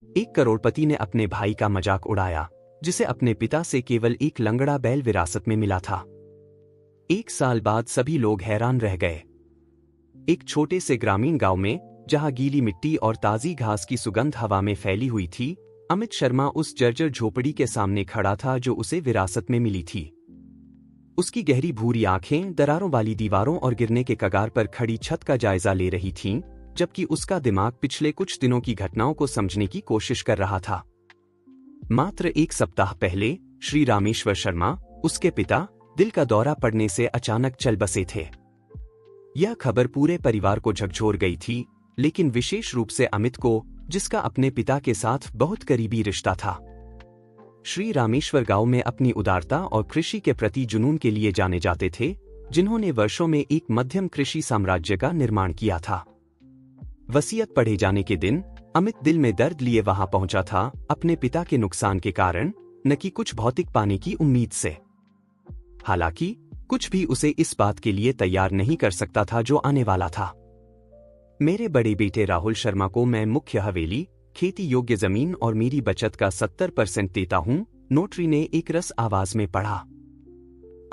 एक करोड़पति ने अपने भाई का मजाक उड़ाया, जिसे अपने पिता से केवल एक लंगड़ा बैल विरासत में मिला था। 1 साल बाद सभी लोग हैरान रह गए। एक छोटे से ग्रामीण गांव में, जहां गीली मिट्टी और ताजी घास की सुगंध हवा में फैली हुई थी, अमित शर्मा उस जर्जर झोपड़ी के सामने खड़ा था जो उसे विरासत में मिली थी। उसकी गहरी भूरी आंखें दरारों वाली दीवारों और गिरने के कगार पर खड़ी छत का जायजा ले रही थीं, जबकि उसका दिमाग पिछले कुछ दिनों की घटनाओं को समझने की कोशिश कर रहा था। मात्र 1 सप्ताह पहले श्री रामेश्वर शर्मा, उसके पिता, दिल का दौरा पड़ने से अचानक चल बसे थे। यह खबर पूरे परिवार को झकझोर गई थी, लेकिन विशेष रूप से अमित को, जिसका अपने पिता के साथ बहुत करीबी रिश्ता था। श्री रामेश्वर गांव में अपनी उदारता और कृषि के प्रति जुनून के लिए जाने जाते थे, जिन्होंने वर्षों में एक मध्यम कृषि साम्राज्य का निर्माण किया था। वसीयत पढ़े जाने के दिन अमित दिल में दर्द लिए वहां पहुंचा था, अपने पिता के नुकसान के कारण, न कि कुछ भौतिक पाने की उम्मीद से। हालांकि कुछ भी उसे इस बात के लिए तैयार नहीं कर सकता था जो आने वाला था। मेरे बड़े बेटे राहुल शर्मा को मैं मुख्य हवेली, खेती योग्य जमीन और मेरी बचत का 70% देता हूं, नोटरी ने एक रस आवाज में पढ़ा।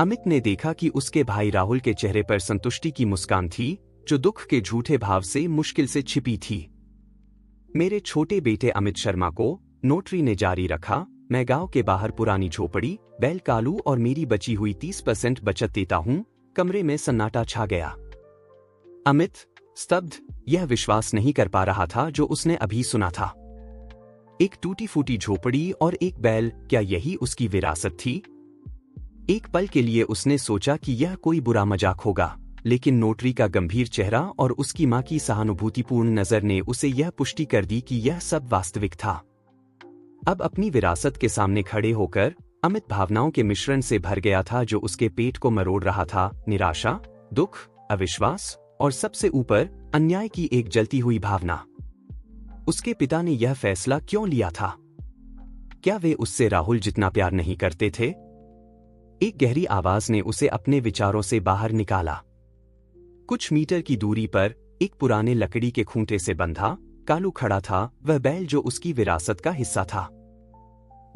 अमित ने देखा कि उसके भाई राहुल के चेहरे पर संतुष्टि की मुस्कान थी, जो दुख के झूठे भाव से मुश्किल से छिपी थी। मेरे छोटे बेटे अमित शर्मा को, नोटरी ने जारी रखा, मैं गांव के बाहर पुरानी झोपड़ी, बैल कालू और मेरी बची हुई 30% बचत देता हूं। कमरे में सन्नाटा छा गया। अमित, स्तब्ध, यह विश्वास नहीं कर पा रहा था जो उसने अभी सुना था। एक टूटी फूटी झोपड़ी और एक बैल, क्या यही उसकी विरासत थी? एक पल के लिए उसने सोचा कि यह कोई बुरा मजाक होगा, लेकिन नोटरी का गंभीर चेहरा और उसकी मां की सहानुभूतिपूर्ण नजर ने उसे यह पुष्टि कर दी कि यह सब वास्तविक था। अब अपनी विरासत के सामने खड़े होकर अमित भावनाओं के मिश्रण से भर गया था जो उसके पेट को मरोड़ रहा था। निराशा, दुख, अविश्वास और सबसे ऊपर अन्याय की एक जलती हुई भावना। उसके पिता ने यह फैसला क्यों लिया था? क्या वे उससे राहुल जितना प्यार नहीं करते थे? एक गहरी आवाज ने उसे अपने विचारों से बाहर निकाला। कुछ मीटर की दूरी पर एक पुराने लकड़ी के खूंटे से बंधा कालू खड़ा था, वह बैल जो उसकी विरासत का हिस्सा था।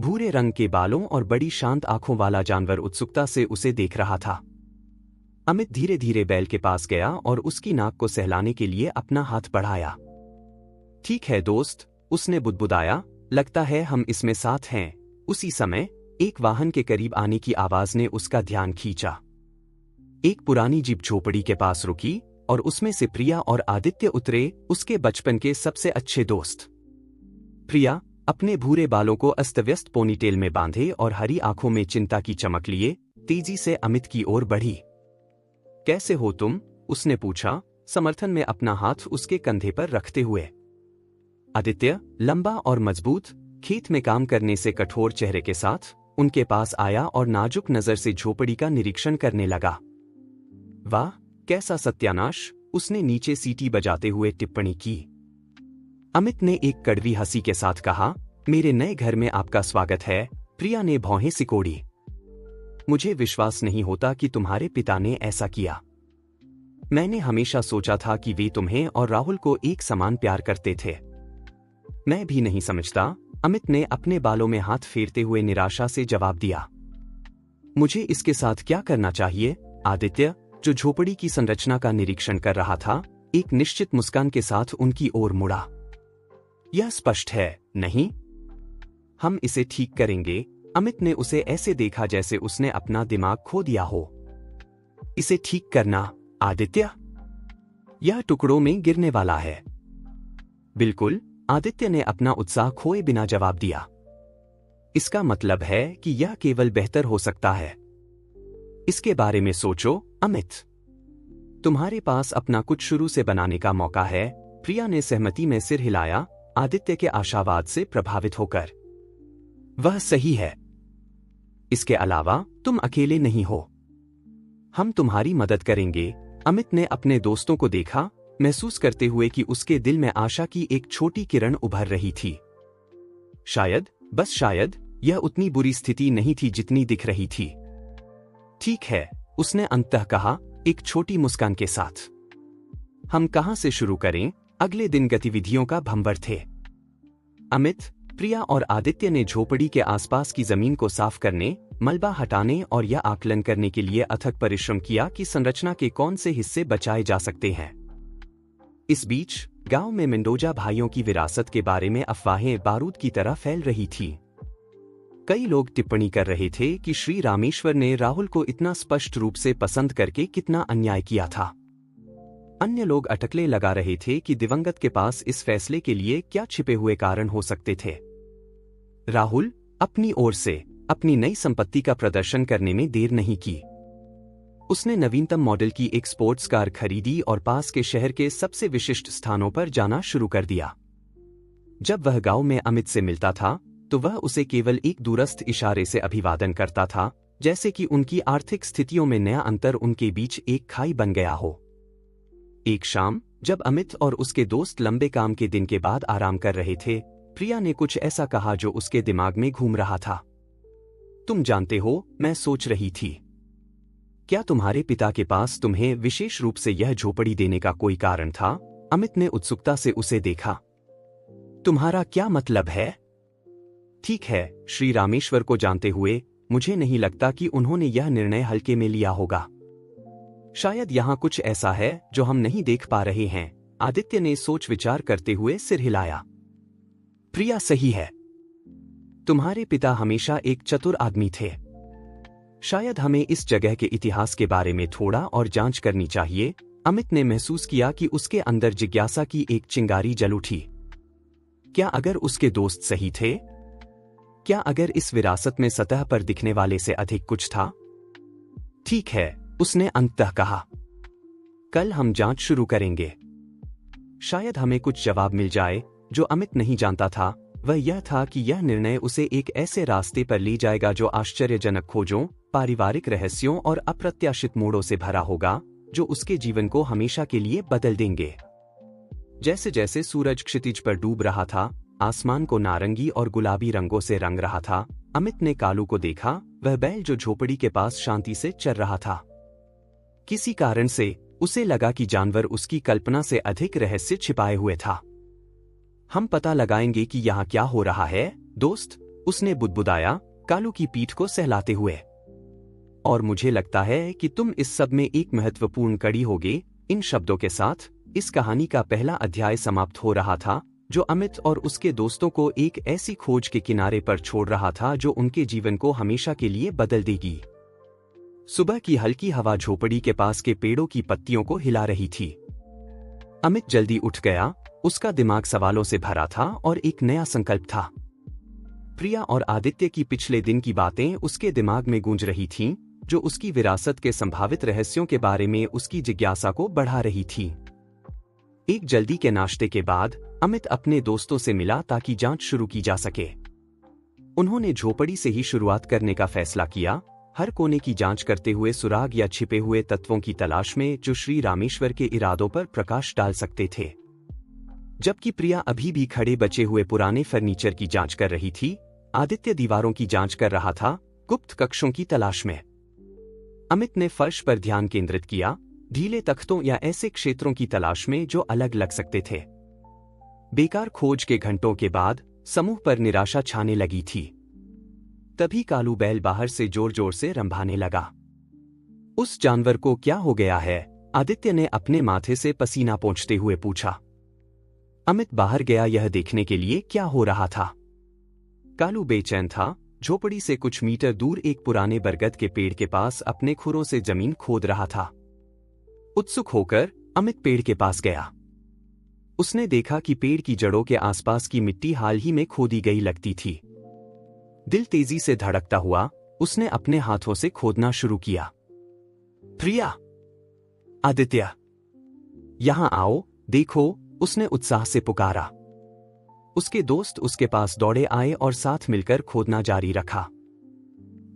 भूरे रंग के बालों और बड़ी शांत आंखों वाला जानवर उत्सुकता से उसे देख रहा था। अमित धीरे धीरे बैल के पास गया और उसकी नाक को सहलाने के लिए अपना हाथ बढ़ाया। ठीक है दोस्त, उसने बुदबुदाया, लगता है हम इसमें साथ हैं। उसी समय एक वाहन के करीब आने की आवाज ने उसका ध्यान खींचा। एक पुरानी जीप झोपड़ी के पास रुकी और उसमें से प्रिया और आदित्य उतरे, उसके बचपन के सबसे अच्छे दोस्त। प्रिया अपने भूरे बालों को अस्तव्यस्त पोनीटेल में बांधे और हरी आंखों में चिंता की चमक लिए तेजी से अमित की ओर बढ़ी। कैसे हो तुम? उसने पूछा, समर्थन में अपना हाथ उसके कंधे पर रखते हुए। आदित्य, लंबा और मजबूत, खेत में काम करने से कठोर चेहरे के साथ, उनके पास आया और नाजुक नजर से झोपड़ी का निरीक्षण करने लगा। वाह, कैसा सत्यानाश, उसने नीचे सीटी बजाते हुए टिप्पणी की। अमित ने एक कड़वी हंसी के साथ कहा, मेरे नए घर में आपका स्वागत है। प्रिया ने भौहें सिकोड़ी। मुझे विश्वास नहीं होता कि तुम्हारे पिता ने ऐसा किया। मैंने हमेशा सोचा था कि वे तुम्हें और राहुल को एक समान प्यार करते थे। मैं भी नहीं समझता, अमित ने अपने बालों में हाथ फेरते हुए निराशा से जवाब दिया। मुझे इसके साथ क्या करना चाहिए? आदित्य, जो झोपड़ी की संरचना का निरीक्षण कर रहा था, एक निश्चित मुस्कान के साथ उनकी ओर मुड़ा। यह स्पष्ट है, नहीं? हम इसे ठीक करेंगे। अमित ने उसे ऐसे देखा जैसे उसने अपना दिमाग खो दिया हो। इसे ठीक करना, आदित्य? यह टुकड़ों में गिरने वाला है। बिल्कुल, आदित्य ने अपना उत्साह खोए बिना जवाब दिया। इसका मतलब है कि यह केवल बेहतर हो सकता है। इसके बारे में सोचो, अमित। तुम्हारे पास अपना कुछ शुरू से बनाने का मौका है। प्रिया ने सहमति में सिर हिलाया, आदित्य के आशावाद से प्रभावित होकर। वह सही है। इसके अलावा तुम अकेले नहीं हो। हम तुम्हारी मदद करेंगे। अमित ने अपने दोस्तों को देखा, महसूस करते हुए कि उसके दिल में आशा की एक छोटी किरण उभर रही थी। शायद, बस शायद, यह उतनी बुरी स्थिति नहीं थी जितनी दिख रही थी। ठीक है, उसने अंततः कहा, एक छोटी मुस्कान के साथ। हम कहां से शुरू करें? अगले दिन गतिविधियों का भंवर थे। अमित, प्रिया और आदित्य ने झोपड़ी के आसपास की जमीन को साफ करने, मलबा हटाने और यह आकलन करने के लिए अथक परिश्रम किया कि संरचना के कौन से हिस्से बचाए जा सकते हैं। इस बीच गांव में मेंडोजा भाइयों की विरासत के बारे में अफवाहें बारूद की तरह फैल रही थी। कई लोग टिप्पणी कर रहे थे कि श्री रामेश्वर ने राहुल को इतना स्पष्ट रूप से पसंद करके कितना अन्याय किया था। अन्य लोग अटकलें लगा रहे थे कि दिवंगत के पास इस फैसले के लिए क्या छिपे हुए कारण हो सकते थे। राहुल अपनी ओर से अपनी नई संपत्ति का प्रदर्शन करने में देर नहीं की। उसने नवीनतम मॉडल की एक स्पोर्ट्स कार खरीदी और पास के शहर के सबसे विशिष्ट स्थानों पर जाना शुरू कर दिया। जब वह गांव में अमित से मिलता था तो वह उसे केवल एक दूरस्थ इशारे से अभिवादन करता था, जैसे कि उनकी आर्थिक स्थितियों में नया अंतर उनके बीच एक खाई बन गया हो। एक शाम जब अमित और उसके दोस्त लंबे काम के दिन के बाद आराम कर रहे थे, प्रिया ने कुछ ऐसा कहा जो उसके दिमाग में घूम रहा था। तुम जानते हो, मैं सोच रही थी, क्या तुम्हारे पिता के पास तुम्हें विशेष रूप से यह झोपड़ी देने का कोई कारण था? अमित ने उत्सुकता से उसे देखा। तुम्हारा क्या मतलब है? ठीक है, श्री रामेश्वर को जानते हुए मुझे नहीं लगता कि उन्होंने यह निर्णय हल्के में लिया होगा। शायद यहां कुछ ऐसा है जो हम नहीं देख पा रहे हैं। आदित्य ने सोच विचार करते हुए सिर हिलाया। प्रिया सही है, तुम्हारे पिता हमेशा एक चतुर आदमी थे। शायद हमें इस जगह के इतिहास के बारे में थोड़ा और जांच करनी चाहिए। अमित ने महसूस किया कि उसके अंदर जिज्ञासा की एक चिंगारी जल उठी। क्या अगर उसके दोस्त सही थे? क्या अगर इस विरासत में सतह पर दिखने वाले से अधिक कुछ था? ठीक है, उसने अंततः कहा, कल हम जांच शुरू करेंगे। शायद हमें कुछ जवाब मिल जाए। जो अमित नहीं जानता था वह यह था कि यह निर्णय उसे एक ऐसे रास्ते पर ले जाएगा जो आश्चर्यजनक खोजों, पारिवारिक रहस्यों और अप्रत्याशित मोड़ों से भरा होगा, जो उसके जीवन को हमेशा के लिए बदल देंगे। जैसे जैसे सूरज क्षितिज पर डूब रहा था, आसमान को नारंगी और गुलाबी रंगों से रंग रहा था। अमित ने कालू को देखा, वह बैल जो झोपड़ी के पास शांति से चर रहा था। किसी कारण से उसे लगा कि जानवर उसकी कल्पना से अधिक रहस्य छिपाए हुए था। हम पता लगाएंगे कि यहाँ क्या हो रहा है, दोस्त, उसने बुदबुदाया, कालू की पीठ को सहलाते हुए। और मुझे लगता है कि तुम इस सब में एक महत्वपूर्ण कड़ी होगे। इन शब्दों के साथ इस कहानी का पहला अध्याय समाप्त हो रहा था, जो अमित और उसके दोस्तों को एक ऐसी खोज के किनारे पर छोड़ रहा था जो उनके जीवन को हमेशा के लिए बदल देगी। सुबह की हल्की हवा झोपड़ी के पास के पेड़ों की पत्तियों को हिला रही थी। अमित जल्दी उठ गया। उसका दिमाग सवालों से भरा था और एक नया संकल्प था। प्रिया और आदित्य की पिछले दिन की बातें उसके दिमाग में गूंज रही थीं, जो उसकी विरासत के संभावित रहस्यों के बारे में उसकी जिज्ञासा को बढ़ा रही थी। एक जल्दी के नाश्ते के बाद अमित अपने दोस्तों से मिला ताकि जांच शुरू की जा सके। उन्होंने झोपड़ी से ही शुरुआत करने का फैसला किया, हर कोने की जांच करते हुए सुराग या छिपे हुए तत्वों की तलाश में जो श्री रामेश्वर के इरादों पर प्रकाश डाल सकते थे। जबकि प्रिया अभी भी खड़े बचे हुए पुराने फर्नीचर की जांच कर रही थी, आदित्य दीवारों की जांच कर रहा था, गुप्त कक्षों की तलाश में। अमित ने फर्श पर ध्यान केंद्रित किया, ढीले तख्तों या ऐसे क्षेत्रों की तलाश में जो अलग लग सकते थे। बेकार खोज के घंटों के बाद समूह पर निराशा छाने लगी थी। तभी कालू बैल बाहर से जोर जोर से रंभाने लगा। उस जानवर को क्या हो गया है? आदित्य ने अपने माथे से पसीना पोंछते हुए पूछा। अमित बाहर गया यह देखने के लिए क्या हो रहा था। कालू बेचैन था, झोपड़ी से कुछ मीटर दूर एक पुराने बरगद के पेड़ के पास अपने खुरों से जमीन खोद रहा था। उत्सुक होकर अमित पेड़ के पास गया। उसने देखा कि पेड़ की जड़ों के आसपास की मिट्टी हाल ही में खोदी गई लगती थी। दिल तेजी से धड़कता हुआ उसने अपने हाथों से खोदना शुरू किया। प्रिया, आदित्य, यहां आओ, देखो, उसने उत्साह से पुकारा। उसके दोस्त उसके पास दौड़े आए और साथ मिलकर खोदना जारी रखा।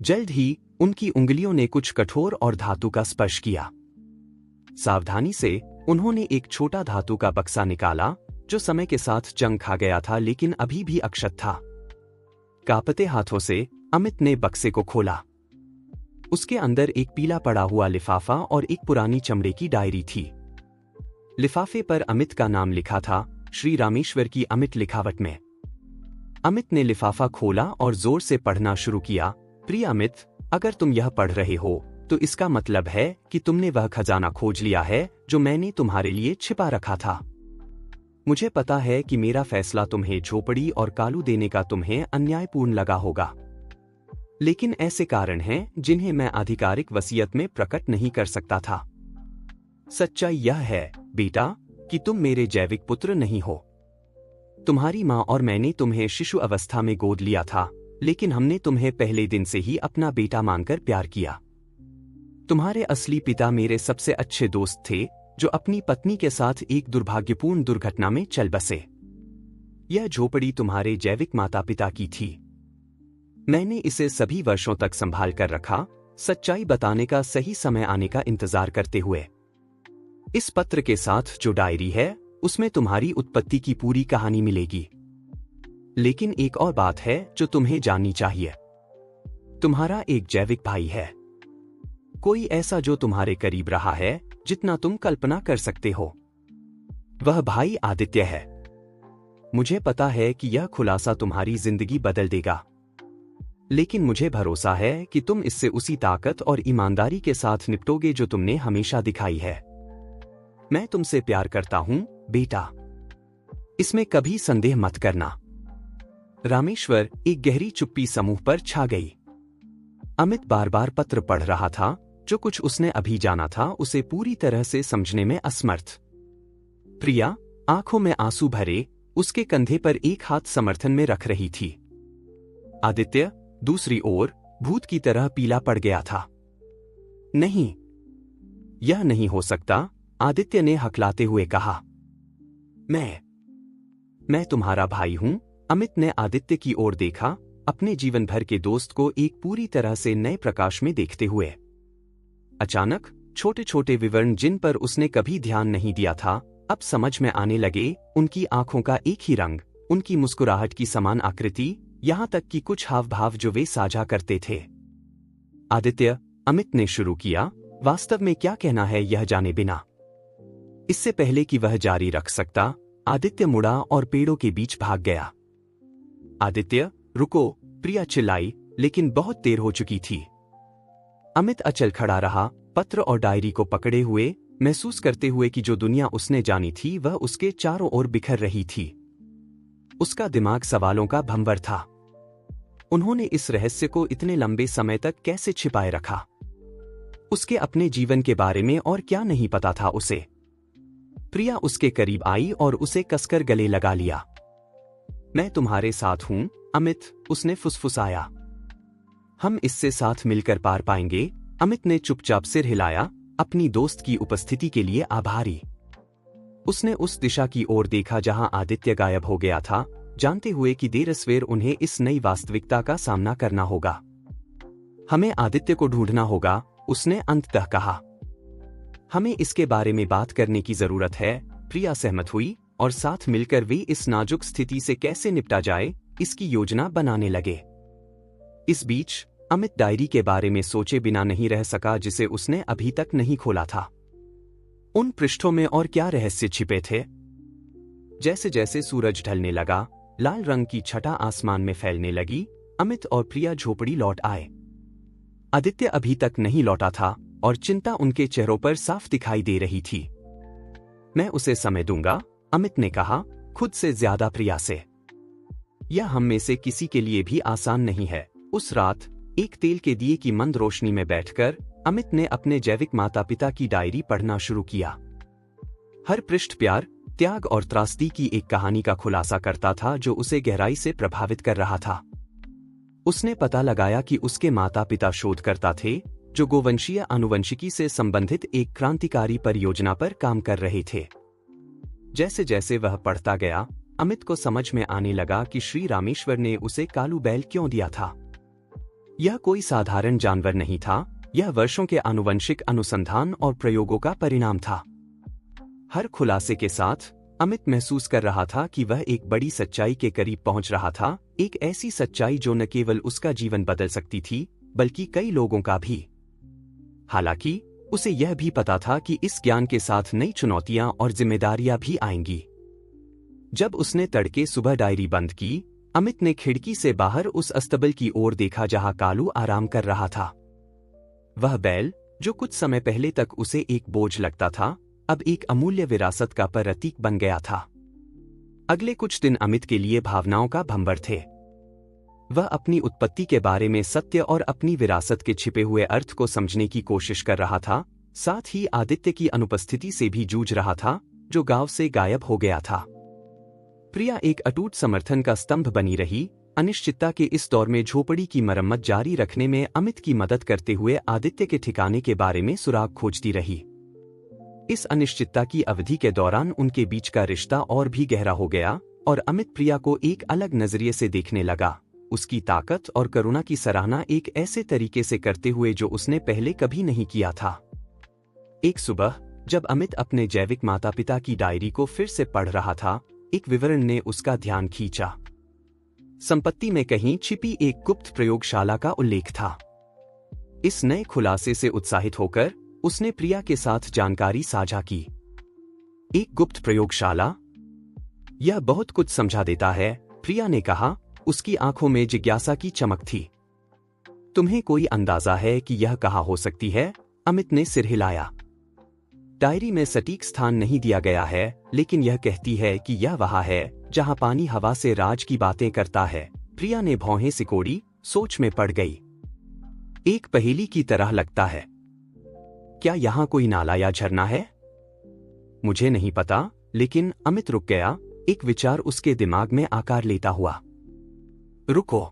जल्द ही उनकी उंगलियों ने कुछ कठोर और धातु का स्पर्श किया। सावधानी से उन्होंने एक छोटा धातु का बक्सा निकाला जो समय के साथ जंग खा गया था लेकिन अभी भी अक्षत था। कांपते हाथों से अमित ने बक्से को खोला। उसके अंदर एक पीला पड़ा हुआ लिफाफा और एक पुरानी चमड़े की डायरी थी। लिफाफे पर अमित का नाम लिखा था, श्री रामेश्वर की अमिट लिखावट में। अमित ने लिफाफा खोला और जोर से पढ़ना शुरू किया। प्रिय अमित, अगर तुम यह पढ़ रहे हो तो इसका मतलब है कि तुमने वह खजाना खोज लिया है जो मैंने तुम्हारे लिए छिपा रखा था। मुझे पता है कि मेरा फैसला तुम्हें झोपड़ी और कालू देने का तुम्हें अन्यायपूर्ण लगा होगा, लेकिन ऐसे कारण हैं जिन्हें मैं आधिकारिक वसीयत में प्रकट नहीं कर सकता था। सच्चाई यह है बेटा कि तुम मेरे जैविक पुत्र नहीं हो। तुम्हारी माँ और मैंने तुम्हें शिशु अवस्था में गोद लिया था, लेकिन हमने तुम्हें पहले दिन से ही अपना बेटा मानकर प्यार किया। तुम्हारे असली पिता मेरे सबसे अच्छे दोस्त थे, जो अपनी पत्नी के साथ एक दुर्भाग्यपूर्ण दुर्घटना में चल बसे। यह झोपड़ी तुम्हारे जैविक माता पिता की थी। मैंने इसे सभी वर्षों तक संभाल कर रखा, सच्चाई बताने का सही समय आने का इंतजार करते हुए। इस पत्र के साथ जो डायरी है उसमें तुम्हारी उत्पत्ति की पूरी कहानी मिलेगी। लेकिन एक और बात है जो तुम्हें जाननी चाहिए। तुम्हारा एक जैविक भाई है, कोई ऐसा जो तुम्हारे करीब रहा है जितना तुम कल्पना कर सकते हो। वह भाई आदित्य है। मुझे पता है कि यह खुलासा तुम्हारी जिंदगी बदल देगा, लेकिन मुझे भरोसा है कि तुम इससे उसी ताकत और ईमानदारी के साथ निपटोगे जो तुमने हमेशा दिखाई है। मैं तुमसे प्यार करता हूं बेटा, इसमें कभी संदेह मत करना। रामेश्वर। एक गहरी चुप्पी समूह पर छा गई। अमित बार बार पत्र पढ़ रहा था। जो कुछ उसने अभी जाना था उसे पूरी तरह से समझने में असमर्थ। प्रिया आंखों में आंसू भरे उसके कंधे पर एक हाथ समर्थन में रख रही थी। आदित्य दूसरी ओर भूत की तरह पीला पड़ गया था। नहीं, यह नहीं हो सकता, आदित्य ने हकलाते हुए कहा। मैं तुम्हारा भाई हूं। अमित ने आदित्य की ओर देखा, अपने जीवन भर के दोस्त को एक पूरी तरह से नए प्रकाश में देखते हुए। अचानक छोटे छोटे विवरण जिन पर उसने कभी ध्यान नहीं दिया था अब समझ में आने लगे। उनकी आंखों का एक ही रंग, उनकी मुस्कुराहट की समान आकृति, यहां तक कि कुछ हाव भाव जो वे साझा करते थे। आदित्य, अमित ने शुरू किया, वास्तव में क्या कहना है यह जाने बिना। इससे पहले कि वह जारी रख सकता, आदित्य मुड़ा और पेड़ों के बीच भाग गया। आदित्य रुको, प्रिया चिल्लाई, लेकिन बहुत देर हो चुकी थी। अमित अचल खड़ा रहा, पत्र और डायरी को पकड़े हुए, महसूस करते हुए कि जो दुनिया उसने जानी थी वह उसके चारों ओर बिखर रही थी। उसका दिमाग सवालों का भंवर था। उन्होंने इस रहस्य को इतने लंबे समय तक कैसे छिपाए रखा? उसके अपने जीवन के बारे में और क्या नहीं पता था उसे? प्रिया उसके करीब आई और उसे कसकर गले लगा लिया। मैं तुम्हारे साथ हूं अमित, उसने फुसफुसाया। हम इससे साथ मिलकर पार पाएंगे। अमित ने चुपचाप सिर हिलाया, अपनी दोस्त की उपस्थिति के लिए आभारी। उसने उस दिशा की ओर देखा जहां आदित्य गायब हो गया था, जानते हुए कि देर सवेर उन्हें इस नई वास्तविकता का सामना करना होगा। हमें आदित्य को ढूंढना होगा, उसने अंततः कहा। हमें इसके बारे में बात करने की जरूरत है। प्रिया सहमत हुई और साथ मिलकर वे इस नाजुक स्थिति से कैसे निपटा जाए इसकी योजना बनाने लगे। इस बीच अमित डायरी के बारे में सोचे बिना नहीं रह सका जिसे उसने अभी तक नहीं खोला था। उन पृष्ठों में और क्या रहस्य छिपे थे? जैसे जैसे सूरज ढलने लगा, लाल रंग की छटा आसमान में फैलने लगी। अमित और प्रिया झोपड़ी लौट आए। आदित्य अभी तक नहीं लौटा था और चिंता उनके चेहरों पर साफ दिखाई दे रही थी। मैं उसे समय दूंगा, अमित ने कहा, खुद से ज्यादा प्रिया से। यह हम में से किसी के लिए भी आसान नहीं है। उस रात एक तेल के दिए की मंद रोशनी में बैठकर अमित ने अपने जैविक माता पिता की डायरी पढ़ना शुरू किया। हर पृष्ठ प्यार, त्याग और त्रासदी की एक कहानी का खुलासा करता था जो उसे गहराई से प्रभावित कर रहा था। उसने पता लगाया कि उसके माता पिता शोधकर्ता थे जो गोवंशीय आनुवंशिकी से संबंधित एक क्रांतिकारी परियोजना पर काम कर रहे थे। जैसे जैसे वह पढ़ता गया, अमित को समझ में आने लगा कि श्री रामेश्वर ने उसे कालू बैल क्यों दिया था। यह कोई साधारण जानवर नहीं था, यह वर्षों के आनुवंशिक अनुसंधान और प्रयोगों का परिणाम था। हर खुलासे के साथ अमित महसूस कर रहा था कि वह एक बड़ी सच्चाई के करीब पहुंच रहा था, एक ऐसी सच्चाई जो न केवल उसका जीवन बदल सकती थी बल्कि कई लोगों का भी। हालांकि उसे यह भी पता था कि इस ज्ञान के साथ नई चुनौतियां और जिम्मेदारियां भी आएंगी। जब उसने तड़के सुबह डायरी बंद की, अमित ने खिड़की से बाहर उस अस्तबल की ओर देखा जहां कालू आराम कर रहा था। वह बैल, जो कुछ समय पहले तक उसे एक बोझ लगता था, अब एक अमूल्य विरासत का प्रतीक बन गया था। अगले कुछ दिन अमित के लिए भावनाओं का भंवर थे। वह अपनी उत्पत्ति के बारे में सत्य और अपनी विरासत के छिपे हुए अर्थ को समझने की कोशिश कर रहा था, साथ ही आदित्य की अनुपस्थिति से भी जूझ रहा था, जो गांव से गायब हो गया था। प्रिया एक अटूट समर्थन का स्तंभ बनी रही। अनिश्चितता के इस दौर में झोपड़ी की मरम्मत जारी रखने में अमित की मदद करते हुए आदित्य के ठिकाने के बारे में सुराग खोजती रही। इस अनिश्चितता की अवधि के दौरान उनके बीच का रिश्ता और भी गहरा हो गया और अमित प्रिया को एक अलग नजरिए से देखने लगा, उसकी ताकत और करुणा की सराहना एक ऐसे तरीके से करते हुए जो उसने पहले कभी नहीं किया था। एक सुबह जब अमित अपने जैविक माता पिता की डायरी को फिर से पढ़ रहा था, एक विवरण ने उसका ध्यान खींचा। संपत्ति में कहीं छिपी एक गुप्त प्रयोगशाला का उल्लेख था। इस नए खुलासे से उत्साहित होकर उसने प्रिया के साथ जानकारी साझा की। एक गुप्त प्रयोगशाला? यह बहुत कुछ समझा देता है, प्रिया ने कहा, उसकी आंखों में जिज्ञासा की चमक थी। तुम्हें कोई अंदाजा है कि यह कहाँ हो सकती है? अमित ने सिर हिलाया। डायरी में सटीक स्थान नहीं दिया गया है, लेकिन यह कहती है कि यह वहाँ है जहाँ पानी हवा से राज की बातें करता है। प्रिया ने भौहें सिकोड़ी, सोच में पड़ गई। एक पहेली की तरह लगता है। क्या यहाँ कोई नाला या झरना है? मुझे नहीं पता, लेकिन अमित रुक गया, एक विचार उसके दिमाग में आकार लेता हुआ। रुको,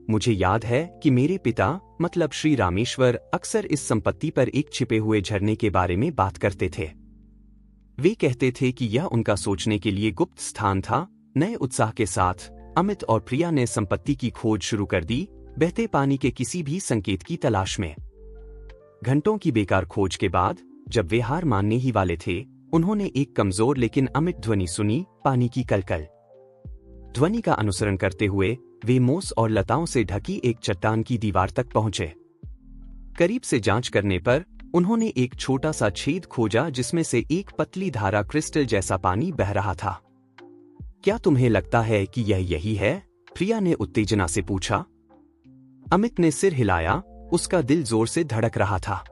मुझे याद है कि मेरे पिता मतलब श्री रामेश्वर अक्सर इस संपत्ति पर एक छिपे हुए झरने के बारे में बात करते थे। वे कहते थे कि यह उनका सोचने के लिए गुप्त स्थान था। नए उत्साह के साथ अमित और प्रिया ने संपत्ति की खोज शुरू कर दी, बहते पानी के किसी भी संकेत की तलाश में। घंटों की बेकार खोज के बाद जब वे हार मानने ही वाले थे, उन्होंने एक कमजोर लेकिन अमिट ध्वनि सुनी, पानी की कलकल। ध्वनि का अनुसरण करते हुए वे मोस और लताओं से ढकी एक चट्टान की दीवार तक पहुंचे। करीब से जांच करने पर उन्होंने एक छोटा सा छेद खोजा जिसमें से एक पतली धारा क्रिस्टल जैसा पानी बह रहा था। क्या तुम्हें लगता है कि यह यही है? प्रिया ने उत्तेजना से पूछा। अमित ने सिर हिलाया, उसका दिल जोर से धड़क रहा था।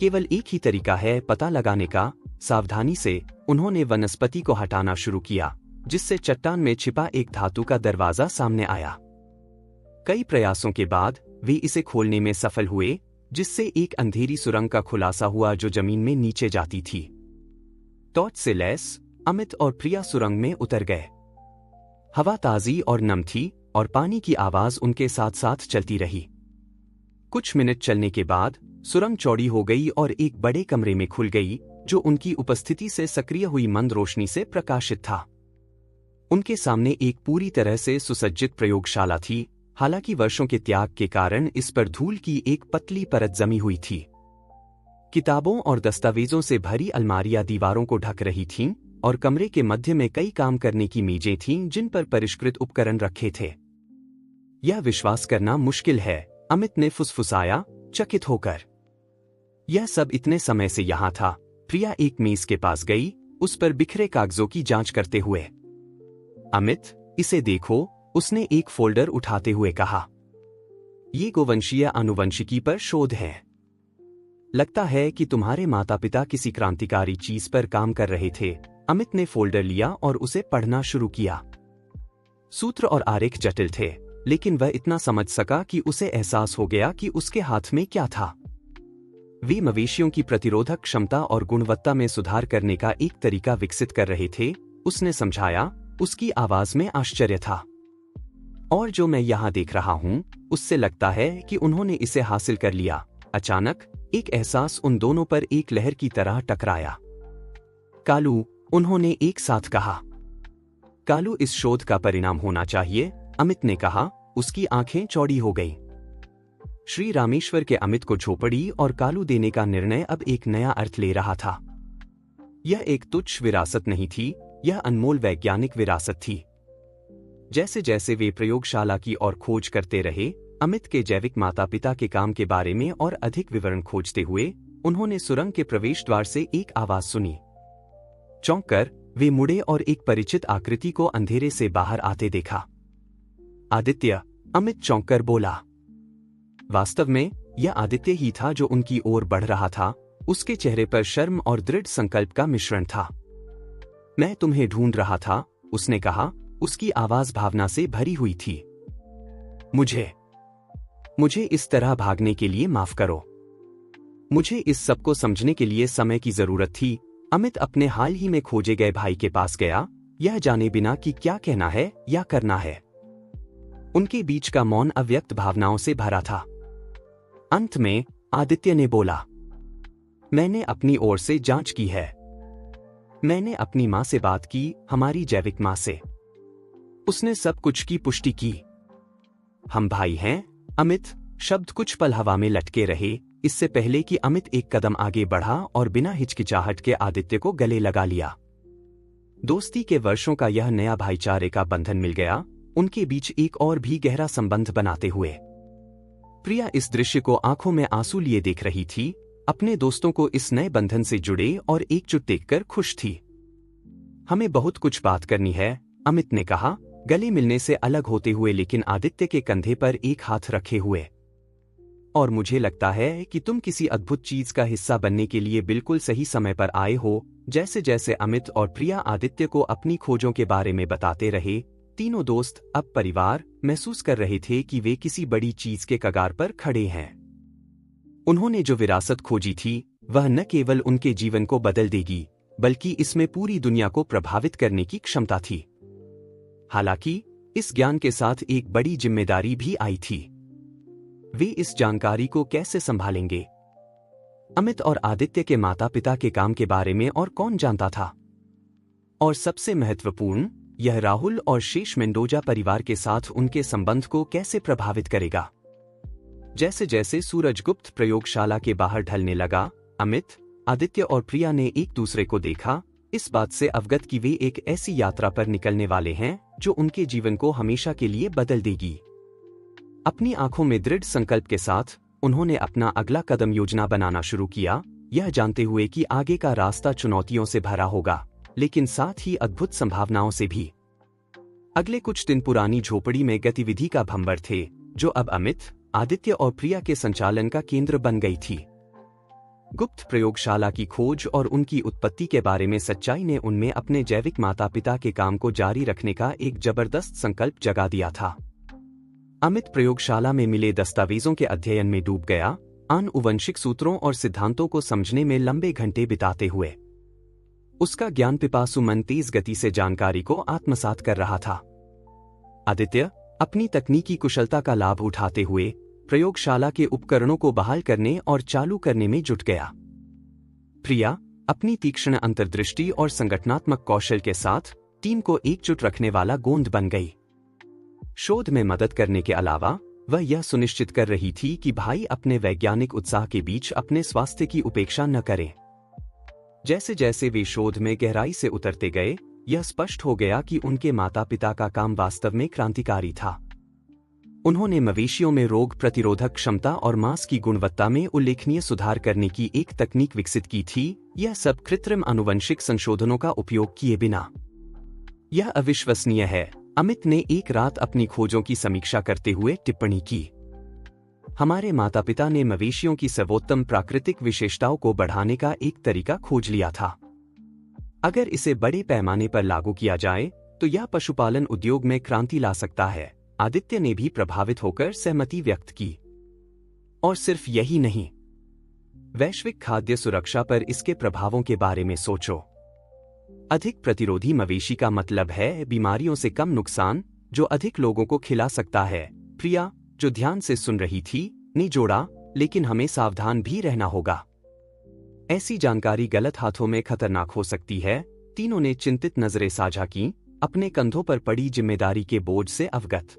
केवल एक ही तरीका है पता लगाने का। सावधानी से उन्होंने वनस्पति को हटाना शुरू किया, जिससे चट्टान में छिपा एक धातु का दरवाजा सामने आया। कई प्रयासों के बाद वे इसे खोलने में सफल हुए, जिससे एक अंधेरी सुरंग का खुलासा हुआ जो जमीन में नीचे जाती थी। टॉर्च से लैस अमित और प्रिया सुरंग में उतर गए। हवा ताजी और नम थी और पानी की आवाज उनके साथ साथ चलती रही। कुछ मिनट चलने के बाद सुरंग चौड़ी हो गई और एक बड़े कमरे में खुल गई, जो उनकी उपस्थिति से सक्रिय हुई मंद रोशनी से प्रकाशित था। उनके सामने एक पूरी तरह से सुसज्जित प्रयोगशाला थी। हालांकि वर्षों के त्याग के कारण इस पर धूल की एक पतली परत जमी हुई थी। किताबों और दस्तावेजों से भरी अलमारियां दीवारों को ढक रही थीं और कमरे के मध्य में कई काम करने की मेजें थीं जिन पर परिष्कृत उपकरण रखे थे। यह विश्वास करना मुश्किल है, अमित ने फुसफुसाया, चकित होकर। यह सब इतने समय से यहां था। प्रिया एक मेज के पास गई, उस पर बिखरे कागजों की जांच करते हुए। अमित, इसे देखो, उसने एक फोल्डर उठाते हुए कहा। ये गोवंशीय आनुवंशिकी पर शोध है। लगता है कि तुम्हारे माता पिता किसी क्रांतिकारी चीज पर काम कर रहे थे। अमित ने फोल्डर लिया और उसे पढ़ना शुरू किया। सूत्र और आरेख जटिल थे, लेकिन वह इतना समझ सका कि उसे एहसास हो गया कि उसके हाथ में क्या था। वे मवेशियों की प्रतिरोधक क्षमता और गुणवत्ता में सुधार करने का एक तरीका विकसित कर रहे थे, उसने समझाया। उसकी आवाज में आश्चर्य था। और जो मैं यहां देख रहा हूं, उससे लगता है कि उन्होंने इसे हासिल कर लिया। अचानक एक एहसास उन दोनों पर एक लहर की तरह टकराया। कालू, उन्होंने एक साथ कहा। कालू इस शोध का परिणाम होना चाहिए, अमित ने कहा। उसकी आंखें चौड़ी हो गईं। श्री रामेश्वर के अमित को झोपड़ी और कालू देने का निर्णय अब एक नया अर्थ ले रहा था। यह एक तुच्छ विरासत नहीं थी, यह अनमोल वैज्ञानिक विरासत थी। जैसे जैसे वे प्रयोगशाला की ओर खोज करते रहे, अमित के जैविक माता पिता के काम के बारे में और अधिक विवरण खोजते हुए, उन्होंने सुरंग के प्रवेश द्वार से एक आवाज सुनी। चौंक कर वे मुड़े और एक परिचित आकृति को अंधेरे से बाहर आते देखा। आदित्य, अमित चौंककर बोला। वास्तव में यह आदित्य ही था जो उनकी ओर बढ़ रहा था। उसके चेहरे पर शर्म और दृढ़ संकल्प का मिश्रण था। मैं तुम्हें ढूंढ रहा था, उसने कहा। उसकी आवाज भावना से भरी हुई थी। मुझे इस तरह भागने के लिए माफ करो। मुझे इस सब को समझने के लिए समय की जरूरत थी। अमित अपने हाल ही में खोजे गए भाई के पास गया, यह जाने बिना कि क्या कहना है या करना है। उनके बीच का मौन अव्यक्त भावनाओं से भरा था। अंत में आदित्य ने बोला, मैंने अपनी ओर से जांच की है। मैंने अपनी मां से बात की, हमारी जैविक मां से। उसने सब कुछ की पुष्टि की। हम भाई हैं। अमित, शब्द कुछ पल हवा में लटके रहे, इससे पहले कि अमित एक कदम आगे बढ़ा और बिना हिचकिचाहट के आदित्य को गले लगा लिया। दोस्ती के वर्षों का यह नया भाईचारे का बंधन मिल गया, उनके बीच एक और भी गहरा संबंध बनाते हुए। प्रिया इस दृश्य को आंखों में आंसू लिए देख रही थी, अपने दोस्तों को इस नए बंधन से जुड़े और एकजुट देखकर खुश थी। हमें बहुत कुछ बात करनी है, अमित ने कहा, गले मिलने से अलग होते हुए लेकिन आदित्य के कंधे पर एक हाथ रखे हुए। और मुझे लगता है कि तुम किसी अद्भुत चीज का हिस्सा बनने के लिए बिल्कुल सही समय पर आए हो। जैसे जैसे अमित और प्रिया आदित्य को अपनी खोजों के बारे में बताते रहे, तीनों दोस्त अब परिवार महसूस कर रहे थे कि वे किसी बड़ी चीज के कगार पर खड़े हैं। उन्होंने जो विरासत खोजी थी वह न केवल उनके जीवन को बदल देगी, बल्कि इसमें पूरी दुनिया को प्रभावित करने की क्षमता थी। हालांकि इस ज्ञान के साथ एक बड़ी जिम्मेदारी भी आई थी। वे इस जानकारी को कैसे संभालेंगे? अमित और आदित्य के माता पिता के काम के बारे में और कौन जानता था? और सबसे महत्वपूर्ण, यह राहुल और शेष मेंडोजा परिवार के साथ उनके संबंध को कैसे प्रभावित करेगा? जैसे जैसे सूरज गुप्त प्रयोगशाला के बाहर ढलने लगा, अमित, आदित्य और प्रिया ने एक दूसरे को देखा, इस बात से अवगत कि वे एक ऐसी यात्रा पर निकलने वाले हैं जो उनके जीवन को हमेशा के लिए बदल देगी। अपनी आंखों में दृढ़ संकल्प के साथ उन्होंने अपना अगला कदम योजना बनाना शुरू किया, यह जानते हुए कि आगे का रास्ता चुनौतियों से भरा होगा, लेकिन साथ ही अद्भुत संभावनाओं से भी। अगले कुछ दिन पुरानी झोपड़ी में गतिविधि का भंवर थे, जो अब अमित, आदित्य और प्रिया के संचालन का केंद्र बन गई थी। गुप्त प्रयोगशाला की खोज और उनकी उत्पत्ति के बारे में सच्चाई ने उनमें अपने जैविक माता पिता के काम को जारी रखने का एक जबरदस्त संकल्प जगा दिया था। अमित प्रयोगशाला में मिले दस्तावेजों के अध्ययन में डूब गया, आनुवंशिक सूत्रों और सिद्धांतों को समझने में लंबे घंटे बिताते हुए। उसका ज्ञान पिपासु मन तेज गति से जानकारी को आत्मसात कर रहा था। आदित्य अपनी तकनीकी कुशलता का लाभ उठाते हुए प्रयोगशाला के उपकरणों को बहाल करने और चालू करने में जुट गया। प्रिया अपनी तीक्ष्ण अंतर्दृष्टि और संगठनात्मक कौशल के साथ टीम को एकजुट रखने वाला गोंद बन गई। शोध में मदद करने के अलावा वह यह सुनिश्चित कर रही थी कि भाई अपने वैज्ञानिक उत्साह के बीच अपने स्वास्थ्य की उपेक्षा न करें। जैसे जैसे वे शोध में गहराई से उतरते गए, यह स्पष्ट हो गया कि उनके माता पिता का काम वास्तव में क्रांतिकारी था। उन्होंने मवेशियों में रोग प्रतिरोधक क्षमता और मांस की गुणवत्ता में उल्लेखनीय सुधार करने की एक तकनीक विकसित की थी, यह सब कृत्रिम आनुवंशिक संशोधनों का उपयोग किए बिना। यह अविश्वसनीय है, अमित ने एक रात अपनी खोजों की समीक्षा करते हुए टिप्पणी की। हमारे माता पिता ने मवेशियों की सर्वोत्तम प्राकृतिक विशेषताओं को बढ़ाने का एक तरीका खोज लिया था। अगर इसे बड़े पैमाने पर लागू किया जाए तो यह पशुपालन उद्योग में क्रांति ला सकता है। आदित्य ने भी प्रभावित होकर सहमति व्यक्त की। और सिर्फ यही नहीं, वैश्विक खाद्य सुरक्षा पर इसके प्रभावों के बारे में सोचो। अधिक प्रतिरोधी मवेशी का मतलब है बीमारियों से कम नुकसान, जो अधिक लोगों को खिला सकता है। प्रिया, जो ध्यान से सुन रही थी, ने जोड़ा, लेकिन हमें सावधान भी रहना होगा। ऐसी जानकारी गलत हाथों में खतरनाक हो सकती है। तीनों ने चिंतित नजरें साझा की, अपने कंधों पर पड़ी जिम्मेदारी के बोझ से अवगत।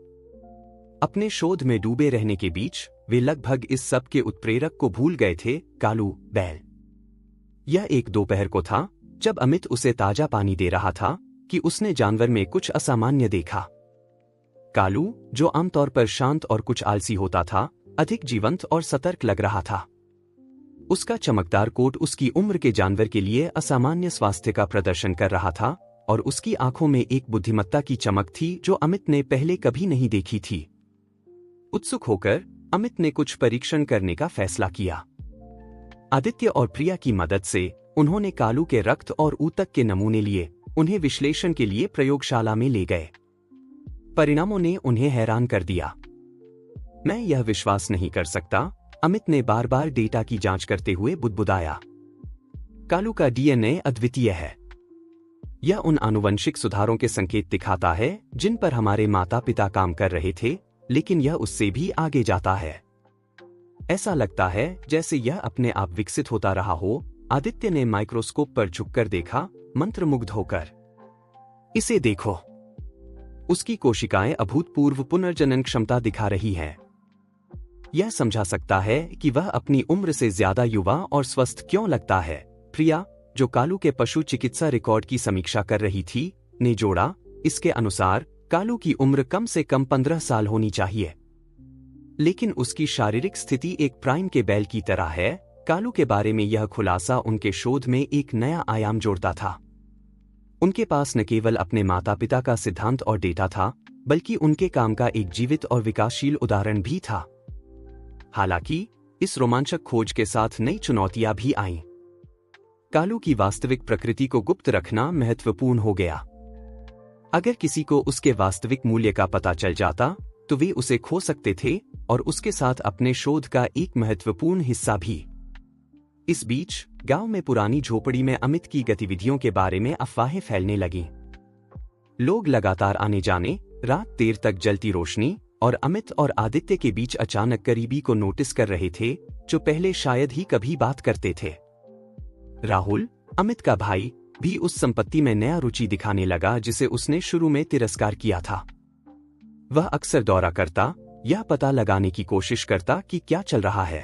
अपने शोध में डूबे रहने के बीच वे लगभग इस सब के उत्प्रेरक को भूल गए थे, कालू बैल। यह एक दोपहर को था जब अमित उसे ताजा पानी दे रहा था कि उसने जानवर में कुछ असामान्य देखा। कालू, जो आमतौर पर शांत और कुछ आलसी होता था, अधिक जीवंत और सतर्क लग रहा था। उसका चमकदार कोट उसकी उम्र के जानवर के लिए असामान्य स्वास्थ्य का प्रदर्शन कर रहा था, और उसकी आंखों में एक बुद्धिमत्ता की चमक थी जो अमित ने पहले कभी नहीं देखी थी। उत्सुक होकर अमित ने कुछ परीक्षण करने का फैसला किया। आदित्य और प्रिया की मदद से उन्होंने कालू के रक्त और ऊतक के नमूने लिए उन्हें विश्लेषण के लिए प्रयोगशाला में ले गए। परिणामों ने उन्हें हैरान कर दिया। मैं यह विश्वास नहीं कर सकता, अमित ने बार बार डेटा की जांच करते हुए बुदबुदाया। कालू का डीएनए अद्वितीय है। यह उन आनुवंशिक सुधारों के संकेत दिखाता है जिन पर हमारे माता पिता काम कर रहे थे, लेकिन यह उससे भी आगे जाता है। ऐसा लगता है जैसे यह अपने आप विकसित होता रहा हो। आदित्य ने माइक्रोस्कोप पर झुककर देखा, मंत्रमुग्ध होकर। इसे देखो, उसकी कोशिकाएं अभूतपूर्व पुनर्जनन क्षमता दिखा रही हैं। यह समझा सकता है कि वह अपनी उम्र से ज्यादा युवा और स्वस्थ क्यों लगता है। प्रिया, जो कालू के पशु चिकित्सा रिकॉर्ड की समीक्षा कर रही थी, ने जोड़ा, इसके अनुसार कालू की उम्र कम से कम 15 साल होनी चाहिए। लेकिन उसकी शारीरिक स्थिति एक प्राइम के बैल की तरह है। कालू के बारे में यह खुलासा उनके शोध में एक नया आयाम जोड़ता था। उनके पास न केवल अपने माता पिता का सिद्धांत और डेटा था, बल्कि उनके काम का एक जीवित और विकासशील उदाहरण भी था। हालांकि इस रोमांचक खोज के साथ नई चुनौतियां भी आईं। कालू की वास्तविक प्रकृति को गुप्त रखना महत्वपूर्ण हो गया। अगर किसी को उसके वास्तविक मूल्य का पता चल जाता, तो वे उसे खो सकते थे और उसके साथ अपने शोध का एक महत्वपूर्ण हिस्सा भी। इस बीच गांव में पुरानी झोपड़ी में अमित की गतिविधियों के बारे में अफवाहें फैलने लगीं। लोग लगातार आने जाने, रात देर तक जलती रोशनी और अमित और आदित्य के बीच अचानक करीबी को नोटिस कर रहे थे, जो पहले शायद ही कभी बात करते थे। राहुल, अमित का भाई, भी उस संपत्ति में नया रुचि दिखाने लगा जिसे उसने शुरू में तिरस्कार किया था। वह अक्सर दौरा करता, यह पता लगाने की कोशिश करता कि क्या चल रहा है।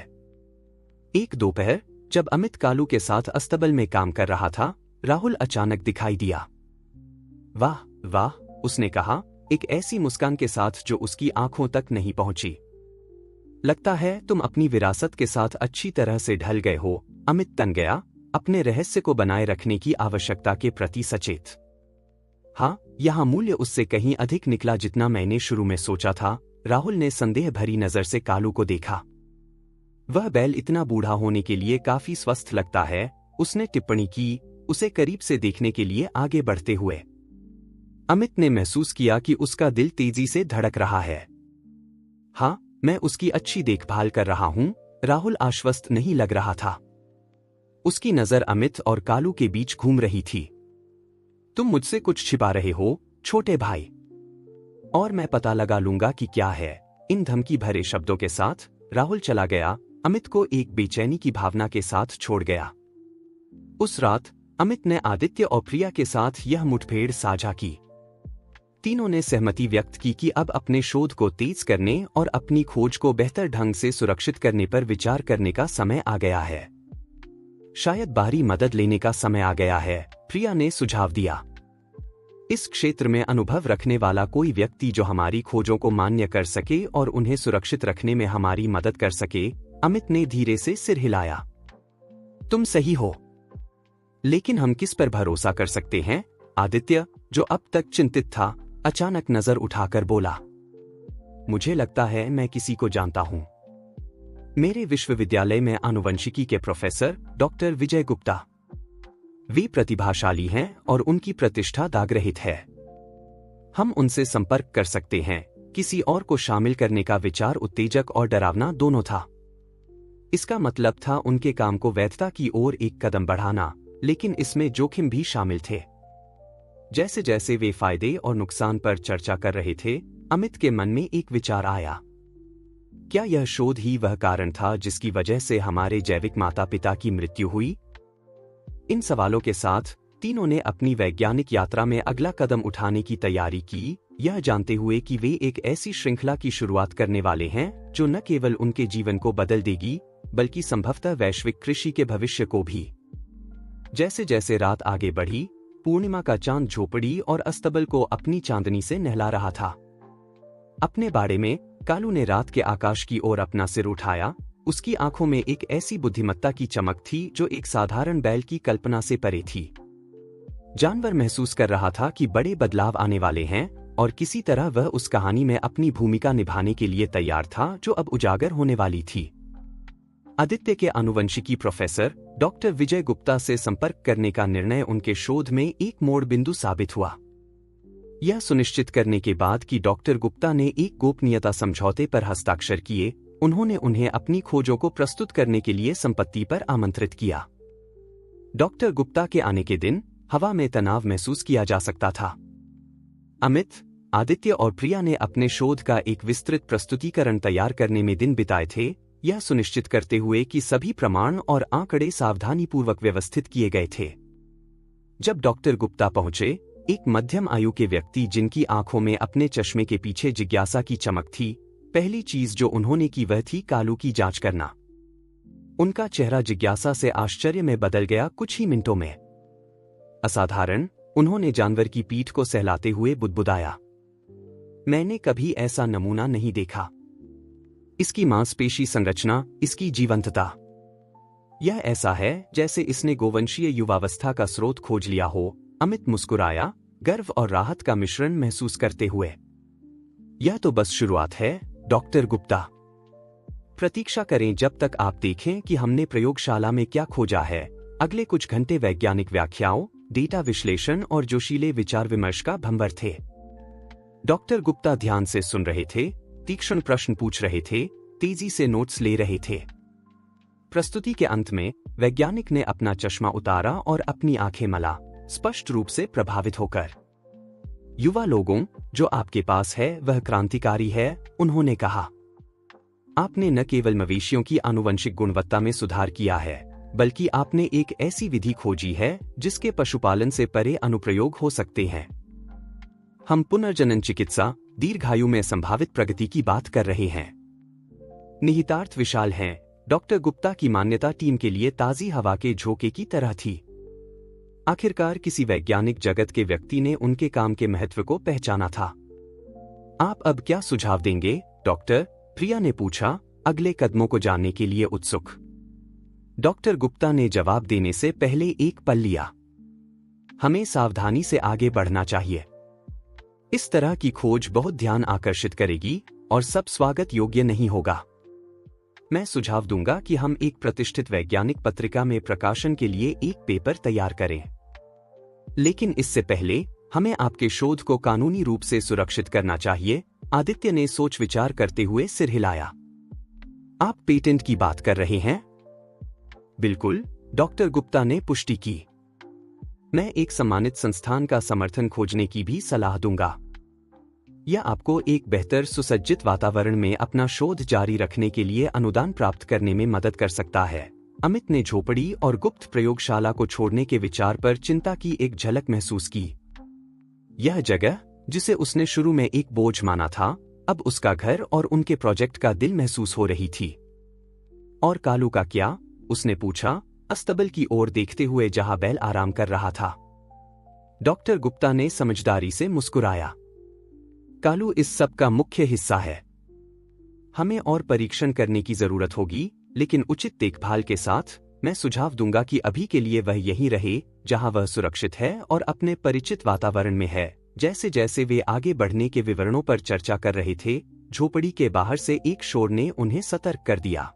एक दोपहर जब अमित कालू के साथ अस्तबल में काम कर रहा था, राहुल अचानक दिखाई दिया। वाह वाह, उसने कहा, एक ऐसी मुस्कान के साथ जो उसकी आंखों तक नहीं पहुंची। लगता है तुम अपनी विरासत के साथ अच्छी तरह से ढल गए हो। अमित तन गया, अपने रहस्य को बनाए रखने की आवश्यकता के प्रति सचेत। हाँ, यहाँ मूल्य उससे कहीं अधिक निकला जितना मैंने शुरू में सोचा था। राहुल ने संदेह भरी नजर से कालू को देखा। वह बैल इतना बूढ़ा होने के लिए काफी स्वस्थ लगता है, उसने टिप्पणी की, उसे करीब से देखने के लिए आगे बढ़ते हुए। अमित ने महसूस किया कि उसका दिल तेजी से धड़क रहा है। हाँ, मैं उसकी अच्छी देखभाल कर रहा हूं। राहुल आश्वस्त नहीं लग रहा था। उसकी नजर अमित और कालू के बीच घूम रही थी। तुम मुझसे कुछ छिपा रहे हो, छोटे भाई, और मैं पता लगा लूंगा कि क्या है। इन धमकी भरे शब्दों के साथ राहुल चला गया, अमित को एक बेचैनी की भावना के साथ छोड़ गया। उस रात अमित ने आदित्य और प्रिया के साथ यह मुठभेड़ साझा की। तीनों ने सहमति व्यक्त की कि अब अपने शोध को तेज करने और अपनी खोज को बेहतर ढंग से सुरक्षित करने पर विचार करने का समय आ गया है। शायद बाहरी मदद लेने का समय आ गया है, प्रिया ने सुझाव दिया। इस क्षेत्र में अनुभव रखने वाला कोई व्यक्ति जो हमारी खोजों को मान्य कर सके और उन्हें सुरक्षित रखने में हमारी मदद कर सके। अमित ने धीरे से सिर हिलाया। तुम सही हो, लेकिन हम किस पर भरोसा कर सकते हैं? आदित्य, जो अब तक चिंतित था, अचानक नजर उठाकर बोला। मुझे लगता है मैं किसी को जानता हूं। मेरे विश्वविद्यालय में आनुवंशिकी के प्रोफेसर डॉक्टर विजय गुप्ता। वे प्रतिभाशाली हैं और उनकी प्रतिष्ठा दागरहित है। हम उनसे संपर्क कर सकते हैं। किसी और को शामिल करने का विचार उत्तेजक और डरावना दोनों था। इसका मतलब था उनके काम को वैधता की ओर एक कदम बढ़ाना, लेकिन इसमें जोखिम भी शामिल थे। जैसे जैसे वे फायदे और नुकसान पर चर्चा कर रहे थे, अमित के मन में एक विचार आया। क्या यह शोध ही वह कारण था जिसकी वजह से हमारे जैविक माता पिता की मृत्यु हुई? इन सवालों के साथ तीनों ने अपनी वैज्ञानिक यात्रा में अगला कदम उठाने की तैयारी की, यह जानते हुए कि वे एक ऐसी श्रृंखला की शुरुआत करने वाले हैं जो न केवल उनके जीवन को बदल देगी, बल्कि संभवतः वैश्विक कृषि के भविष्य को भी। जैसे जैसे रात आगे बढ़ी, पूर्णिमा का चांद झोपड़ी और अस्तबल को अपनी चांदनी से नहला रहा था। अपने बाड़े में कालू ने रात के आकाश की ओर अपना सिर उठाया। उसकी आंखों में एक ऐसी बुद्धिमत्ता की चमक थी जो एक साधारण बैल की कल्पना से परे थी। जानवर महसूस कर रहा था कि बड़े बदलाव आने वाले हैं और किसी तरह वह उस कहानी में अपनी भूमिका निभाने के लिए तैयार था जो अब उजागर होने वाली थी। आदित्य के आनुवंशिकी प्रोफेसर डॉक्टर विजय गुप्ता से संपर्क करने का निर्णय उनके शोध में एक मोड़ बिंदु साबित हुआ। यह सुनिश्चित करने के बाद कि डॉक्टर गुप्ता ने एक गोपनीयता समझौते पर हस्ताक्षर किए, उन्होंने उन्हें अपनी खोजों को प्रस्तुत करने के लिए संपत्ति पर आमंत्रित किया। डॉक्टर गुप्ता के आने के दिन हवा में तनाव महसूस किया जा सकता था। अमित, आदित्य और प्रिया ने अपने शोध का एक विस्तृत प्रस्तुतिकरण तैयार करने में दिन बिताए थे, यह सुनिश्चित करते हुए कि सभी प्रमाण और आंकड़े सावधानीपूर्वक व्यवस्थित किए गए थे। जब डॉक्टर गुप्ता पहुंचे, एक मध्यम आयु के व्यक्ति जिनकी आंखों में अपने चश्मे के पीछे जिज्ञासा की चमक थी, पहली चीज जो उन्होंने की वह थी कालू की जांच करना। उनका चेहरा जिज्ञासा से आश्चर्य में बदल गया कुछ ही मिनटों में। असाधारण, उन्होंने जानवर की पीठ को सहलाते हुए बुदबुदाया। मैंने कभी ऐसा नमूना नहीं देखा। इसकी मांसपेशी संरचना, इसकी जीवंतता, यह ऐसा है जैसे इसने गोवंशीय युवावस्था का स्रोत खोज लिया हो। अमित मुस्कुराया, गर्व और राहत का मिश्रण महसूस करते हुए। यह तो बस शुरुआत है, डॉक्टर गुप्ता। प्रतीक्षा करें जब तक आप देखें कि हमने प्रयोगशाला में क्या खोजा है। अगले कुछ घंटे वैज्ञानिक व्याख्याओं, डेटा विश्लेषण और जोशीले विचार विमर्श का भंवर थे। डॉक्टर गुप्ता ध्यान से सुन रहे थे, तीक्ष्ण प्रश्न पूछ रहे थे, तेजी से नोट्स ले रहे थे। प्रस्तुति के अंत में वैज्ञानिक ने अपना चश्मा उतारा और अपनी आंखें मला, स्पष्ट रूप से प्रभावित होकर। युवा लोगों, जो आपके पास है वह क्रांतिकारी है, उन्होंने कहा। आपने न केवल मवेशियों की आनुवंशिक गुणवत्ता में सुधार किया है, बल्कि आपने एक ऐसी विधि खोजी है जिसके पशुपालन से परे अनुप्रयोग हो सकते हैं। हम पुनर्जनन चिकित्सा, दीर्घायु में संभावित प्रगति की बात कर रहे हैं। निहितार्थ विशाल हैं। डॉक्टर गुप्ता की मान्यता टीम के लिए ताजी हवा के झोंके की तरह थी। आखिरकार किसी वैज्ञानिक जगत के व्यक्ति ने उनके काम के महत्व को पहचाना था। आप अब क्या सुझाव देंगे, डॉक्टर? प्रिया ने पूछा, अगले कदमों को जानने के लिए उत्सुक। डॉक्टर गुप्ता ने जवाब देने से पहले एक पल लिया। हमें सावधानी से आगे बढ़ना चाहिए। इस तरह की खोज बहुत ध्यान आकर्षित करेगी और सब स्वागत योग्य नहीं होगा। मैं सुझाव दूंगा कि हम एक प्रतिष्ठित वैज्ञानिक पत्रिका में प्रकाशन के लिए एक पेपर तैयार करें। लेकिन इससे पहले हमें आपके शोध को कानूनी रूप से सुरक्षित करना चाहिए। आदित्य ने सोच विचार करते हुए सिर हिलाया। आप पेटेंट की बात कर रहे हैं? बिल्कुल, डॉक्टर गुप्ता ने पुष्टि की। मैं एक सम्मानित संस्थान का समर्थन खोजने की भी सलाह दूंगा। यह आपको एक बेहतर सुसज्जित वातावरण में अपना शोध जारी रखने के लिए अनुदान प्राप्त करने में मदद कर सकता है। अमित ने झोपड़ी और गुप्त प्रयोगशाला को छोड़ने के विचार पर चिंता की एक झलक महसूस की। यह जगह, जिसे उसने शुरू में एक बोझ माना था, अब उसका घर और उनके प्रोजेक्ट का दिल महसूस हो रही थी। और कालू का क्या? उसने पूछा, अस्तबल की ओर देखते हुए जहां बैल आराम कर रहा था। डॉक्टर गुप्ता ने समझदारी से मुस्कुराया। कालू इस सब का मुख्य हिस्सा है। हमें और परीक्षण करने की जरूरत होगी, लेकिन उचित देखभाल के साथ। मैं सुझाव दूंगा कि अभी के लिए वह यहीं रहे, जहां वह सुरक्षित है और अपने परिचित वातावरण में है। जैसे जैसे वे आगे बढ़ने के विवरणों पर चर्चा कर रहे थे, झोपड़ी के बाहर से एक शोर ने उन्हें सतर्क कर दिया।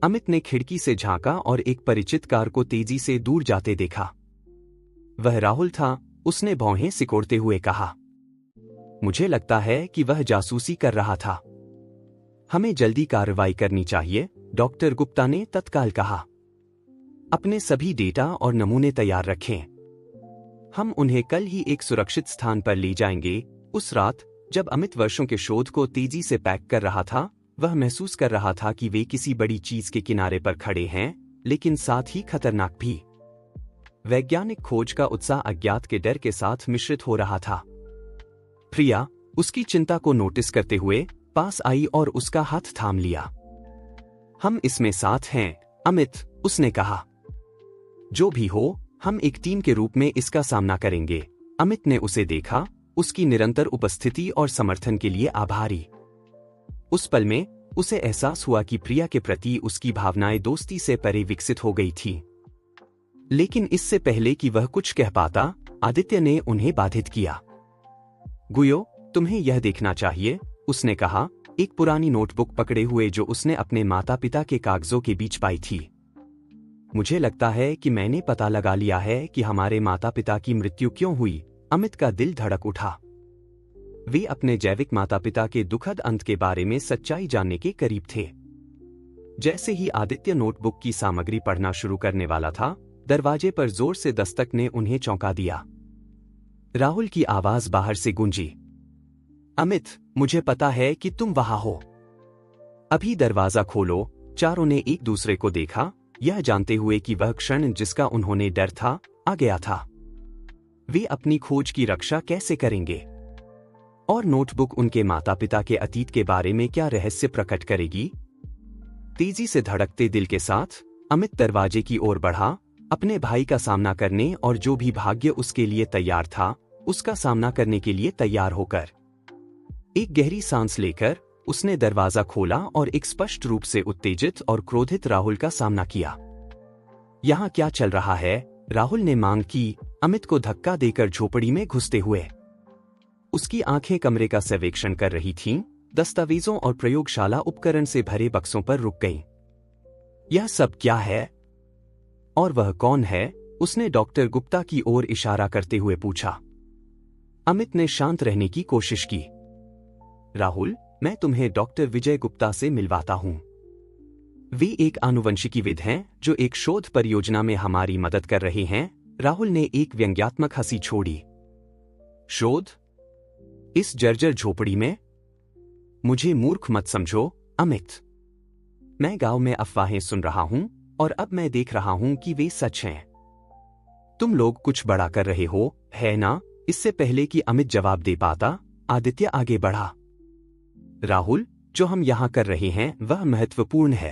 अमित ने खिड़की से झांका और एक परिचित कार को तेजी से दूर जाते देखा। वह राहुल था, उसने भौहें सिकोड़ते हुए कहा। मुझे लगता है कि वह जासूसी कर रहा था। हमें जल्दी कार्रवाई करनी चाहिए, डॉक्टर गुप्ता ने तत्काल कहा। अपने सभी डेटा और नमूने तैयार रखें। हम उन्हें कल ही एक सुरक्षित स्थान पर ले जाएंगे। उस रात, जब अमित वर्षों के शोध को तेजी से पैक कर रहा था, वह महसूस कर रहा था कि वे किसी बड़ी चीज के किनारे पर खड़े हैं, लेकिन साथ ही खतरनाक भी। वैज्ञानिक खोज का उत्साह अज्ञात के डर के साथ मिश्रित हो रहा था। प्रिया, उसकी चिंता को नोटिस करते हुए, पास आई और उसका हाथ थाम लिया। हम इसमें साथ हैं, अमित, उसने कहा। जो भी हो, हम एक टीम के रूप में इसका सामना करेंगे। अमित ने उसे देखा, उसकी निरंतर उपस्थिति और समर्थन के लिए आभारी। उस पल में उसे एहसास हुआ कि प्रिया के प्रति उसकी भावनाएं दोस्ती से परे विकसित हो गई थी। लेकिन इससे पहले कि वह कुछ कह पाता, आदित्य ने उन्हें बाधित किया। गुयो, तुम्हें यह देखना चाहिए, उसने कहा, एक पुरानी नोटबुक पकड़े हुए जो उसने अपने माता पिता के कागजों के बीच पाई थी। मुझे लगता है कि मैंने पता लगा लिया है कि हमारे माता पिता की मृत्यु क्यों हुई। अमित का दिल धड़क उठा। वे अपने जैविक माता पिता के दुखद अंत के बारे में सच्चाई जानने के करीब थे। जैसे ही आदित्य नोटबुक की सामग्री पढ़ना शुरू करने वाला था, दरवाजे पर जोर से दस्तक ने उन्हें चौंका दिया। राहुल की आवाज बाहर से गूंजी। अमित, मुझे पता है कि तुम वहां हो। अभी दरवाजा खोलो। चारों ने एक दूसरे को देखा, यह जानते हुए कि वह क्षण जिसका उन्होंने डर था, आ गया था। वे अपनी खोज की रक्षा कैसे करेंगे? और नोटबुक उनके माता पिता के अतीत के बारे में क्या रहस्य प्रकट करेगी? तेजी से धड़कते दिल के साथ अमित दरवाजे की ओर बढ़ा, अपने भाई का सामना करने और जो भी भाग्य उसके लिए तैयार था, उसका सामना करने के लिए तैयार होकर। एक गहरी सांस लेकर उसने दरवाजा खोला और एक स्पष्ट रूप से उत्तेजित और क्रोधित राहुल का सामना किया। यहां क्या चल रहा है? राहुल ने मांग की, अमित को धक्का देकर झोपड़ी में घुसते हुए। उसकी आंखें कमरे का सर्वेक्षण कर रही थीं, दस्तावेजों और प्रयोगशाला उपकरण से भरे बक्सों पर रुक गईं। यह सब क्या है? और वह कौन है? उसने डॉक्टर गुप्ता की ओर इशारा करते हुए पूछा। अमित ने शांत रहने की कोशिश की। राहुल, मैं तुम्हें डॉक्टर विजय गुप्ता से मिलवाता हूं। वे एक आनुवंशिकीविद हैं जो एक शोध परियोजना में हमारी मदद कर रहे हैं। राहुल ने एक व्यंग्यात्मक हंसी छोड़ी। शोध? इस जर्जर झोपड़ी में? मुझे मूर्ख मत समझो, अमित। मैं गांव में अफवाहें सुन रहा हूं और अब मैं देख रहा हूं कि वे सच हैं। तुम लोग कुछ बड़ा कर रहे हो, है ना? इससे पहले कि अमित जवाब दे पाता, आदित्य आगे बढ़ा। राहुल, जो हम यहां कर रहे हैं वह महत्वपूर्ण है।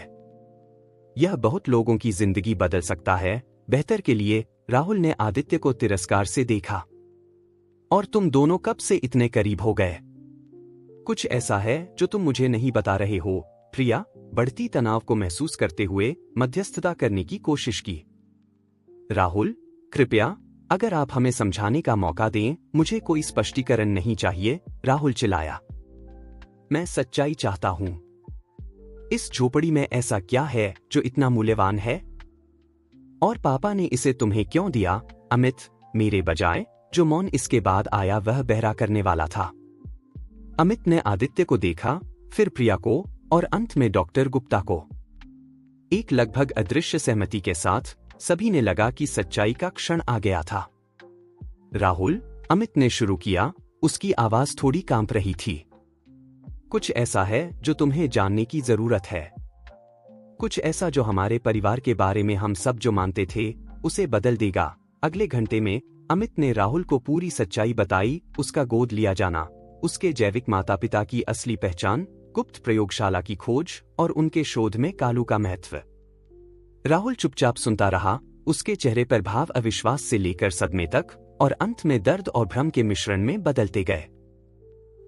यह बहुत लोगों की जिंदगी बदल सकता है, बेहतर के लिए। राहुल ने आदित्य को तिरस्कार से देखा। और तुम दोनों कब से इतने करीब हो गए? कुछ ऐसा है जो तुम मुझे नहीं बता रहे हो। प्रिया, बढ़ती तनाव को महसूस करते हुए मध्यस्थता करने की कोशिश की। राहुल, कृपया, अगर आप हमें समझाने का मौका दें, मुझे कोई स्पष्टीकरण नहीं चाहिए, राहुल चिल्लाया। मैं सच्चाई चाहता हूं। इस झोपड़ी में ऐसा क्या है जो इतना मूल्यवान है? और पापा ने इसे तुम्हें क्यों दिया? अमित, मेरे बजाय। जो मौन इसके बाद आया वह बहरा करने वाला था। अमित ने आदित्य को देखा, फिर प्रिया को और अंत में डॉक्टर गुप्ता को। एक लगभग अदृश्य सहमति के साथ सभी ने लगा कि सच्चाई का क्षण आ गया था। राहुल, अमित ने शुरू किया, उसकी आवाज थोड़ी कांप रही थी। कुछ ऐसा है जो तुम्हें जानने की जरूरत है। कुछ ऐसा जो हमारे परिवार के बारे में हम सब जो मानते थे उसे बदल देगा। अगले घंटे में अमित ने राहुल को पूरी सच्चाई बताई, उसका गोद लिया जाना, उसके जैविक माता पिता की असली पहचान, गुप्त प्रयोगशाला की खोज और उनके शोध में कालू का महत्व। राहुल चुपचाप सुनता रहा, उसके चेहरे पर भाव अविश्वास से लेकर सदमे तक और अंत में दर्द और भ्रम के मिश्रण में बदलते गए।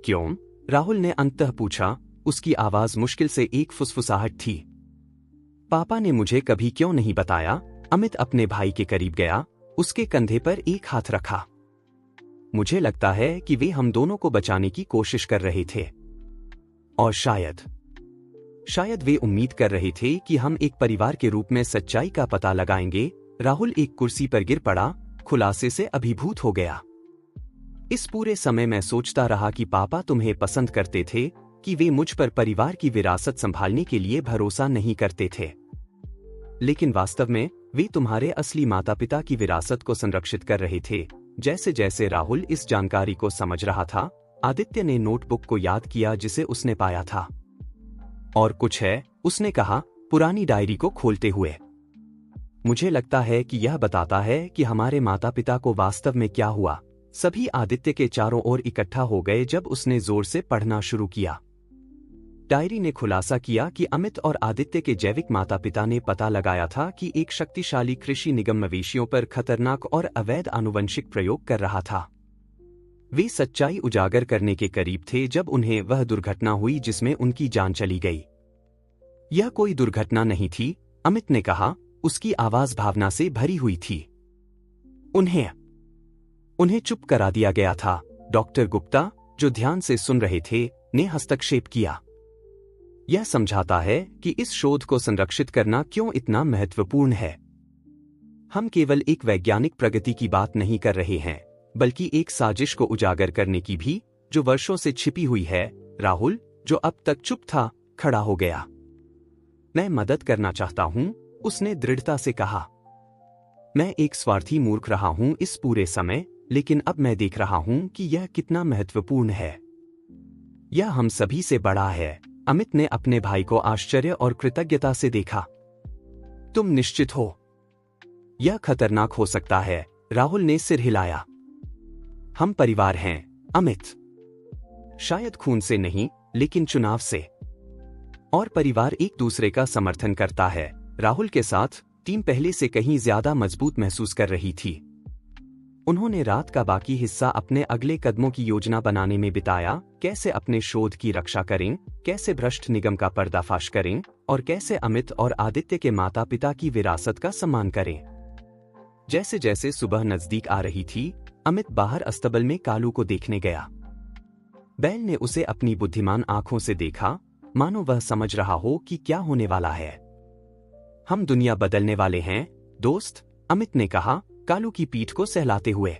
क्यों? राहुल ने अंततः पूछा, उसकी आवाज मुश्किल से एक फुसफुसाहट थी। पापा ने मुझे कभी क्यों नहीं बताया? अमित अपने भाई के करीब गया, उसके कंधे पर एक हाथ रखा। मुझे लगता है कि वे हम दोनों को बचाने की कोशिश कर रहे थे। और शायद वे उम्मीद कर रहे थे कि हम एक परिवार के रूप में सच्चाई का पता लगाएंगे। राहुल एक कुर्सी पर गिर पड़ा, खुलासे से अभिभूत हो गया। इस पूरे समय मैं सोचता रहा कि पापा तुम्हें पसंद करते थे, कि वे मुझ पर परिवार की विरासत संभालने के लिए भरोसा नहीं करते थे। लेकिन वास्तव में वे तुम्हारे असली माता पिता की विरासत को संरक्षित कर रहे थे। जैसे जैसे राहुल इस जानकारी को समझ रहा था, आदित्य ने नोटबुक को याद किया जिसे उसने पाया था। और कुछ है, उसने कहा, पुरानी डायरी को खोलते हुए। मुझे लगता है कि यह बताता है कि हमारे माता पिता को वास्तव में क्या हुआ। सभी आदित्य के चारों ओर इकट्ठा हो गए जब उसने जोर से पढ़ना शुरू किया। डायरी ने खुलासा किया कि अमित और आदित्य के जैविक माता पिता ने पता लगाया था कि एक शक्तिशाली कृषि निगम मवेशियों पर खतरनाक और अवैध आनुवंशिक प्रयोग कर रहा था। वे सच्चाई उजागर करने के करीब थे जब उन्हें वह दुर्घटना हुई जिसमें उनकी जान चली गई। यह कोई दुर्घटना नहीं थी, अमित ने कहा, उसकी आवाज भावना से भरी हुई थी। उन्हें चुप करा दिया गया था। डॉक्टर गुप्ता, जो ध्यान से सुन रहे थे, ने हस्तक्षेप किया। यह समझाता है कि इस शोध को संरक्षित करना क्यों इतना महत्वपूर्ण है। हम केवल एक वैज्ञानिक प्रगति की बात नहीं कर रहे हैं, बल्कि एक साजिश को उजागर करने की भी, जो वर्षों से छिपी हुई है। राहुल, जो अब तक चुप था, खड़ा हो गया। मैं मदद करना चाहता हूं, उसने दृढ़ता से कहा। मैं एक स्वार्थी मूर्ख रहा हूं इस पूरे समय, लेकिन अब मैं देख रहा हूं कि यह कितना महत्वपूर्ण है। यह हम सभी से बड़ा है। अमित ने अपने भाई को आश्चर्य और कृतज्ञता से देखा। तुम निश्चित हो? यह खतरनाक हो सकता है। राहुल ने सिर हिलाया। हम परिवार हैं, अमित। शायद खून से नहीं, लेकिन चुनाव से। और परिवार एक दूसरे का समर्थन करता है। राहुल के साथ टीम पहले से कहीं ज्यादा मजबूत महसूस कर रही थी। उन्होंने रात का बाकी हिस्सा अपने अगले कदमों की योजना बनाने में बिताया। कैसे अपने शोध की रक्षा करें, कैसे भ्रष्ट निगम का पर्दाफाश करें, और कैसे अमित और आदित्य के माता पिता की विरासत का सम्मान करें। जैसे जैसे सुबह नजदीक आ रही थी, अमित बाहर अस्तबल में कालू को देखने गया। बैल ने उसे अपनी बुद्धिमान आंखों से देखा, मानो वह समझ रहा हो कि क्या होने वाला है। हम दुनिया बदलने वाले हैं, दोस्त, अमित ने कहा, कालू की पीठ को सहलाते हुए।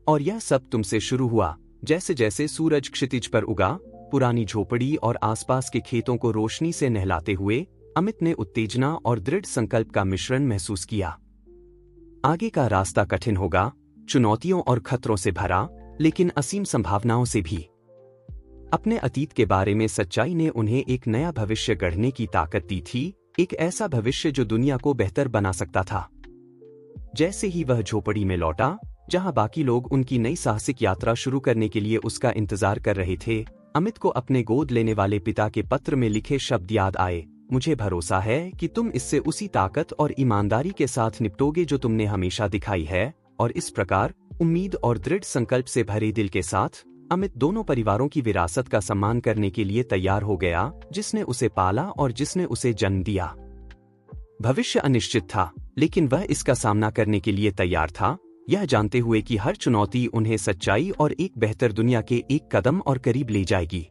और यह सब तुमसे शुरू हुआ। जैसे जैसे सूरज क्षितिज पर उगा, पुरानी झोपड़ी और आसपास के खेतों को रोशनी से नहलाते हुए, अमित ने उत्तेजना और दृढ़ संकल्प का मिश्रण महसूस किया। आगे का रास्ता कठिन होगा, चुनौतियों और खतरों से भरा, लेकिन असीम संभावनाओं से भी। अपने अतीत के बारे में सच्चाई ने उन्हें एक नया भविष्य गढ़ने की ताकत दी थी, एक ऐसा भविष्य जो दुनिया को बेहतर बना सकता था। जैसे ही वह झोपड़ी में लौटा, जहां बाकी लोग उनकी नई साहसिक यात्रा शुरू करने के लिए उसका इंतजार कर रहे थे, अमित को अपने गोद लेने वाले पिता के पत्र में लिखे शब्द याद आए। मुझे भरोसा है कि तुम इससे उसी ताकत और ईमानदारी के साथ निपटोगे जो तुमने हमेशा दिखाई है। और इस प्रकार, उम्मीद और दृढ़ संकल्प से भरे दिल के साथ, अमित दोनों परिवारों की विरासत का सम्मान करने के लिए तैयार हो गया, जिसने उसे पाला और जिसने उसे जन्म दिया। भविष्य अनिश्चित था, लेकिन वह इसका सामना करने के लिए तैयार था, यह जानते हुए कि हर चुनौती उन्हें सच्चाई और एक बेहतर दुनिया के एक कदम और करीब ले जाएगी।